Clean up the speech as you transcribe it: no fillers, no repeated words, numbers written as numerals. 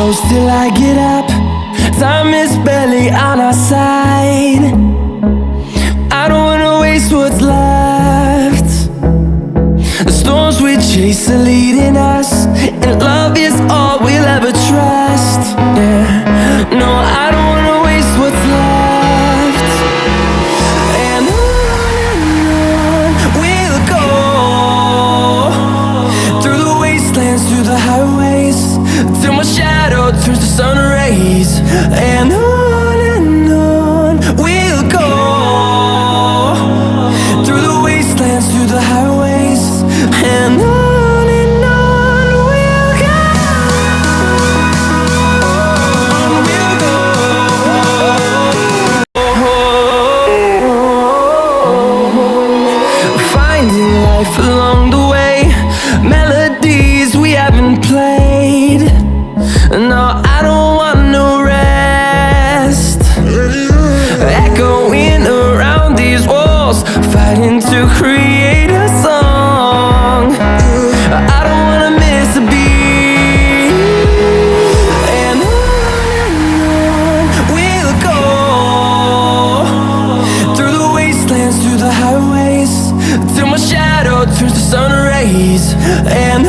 close till I get up. Time is barely on our side. I don't wanna waste what's left. The storms we chase are leading us, and love is all we'll ever trust. Yeah, no, I don't wanna waste what's left. And on we'll go, through the wastelands, through the highways, till my shadow turns to sun rays. And on we'll go, through the wastelands, through the highways, and on we'll go. We'll go. Finding life along the way, melodies we haven't played. No, I don't want no rest. Echoing around these walls, fighting to create a song. I don't wanna miss a beat. And on we'll go, through the wastelands, through the highways, till my shadow turns to sun rays. And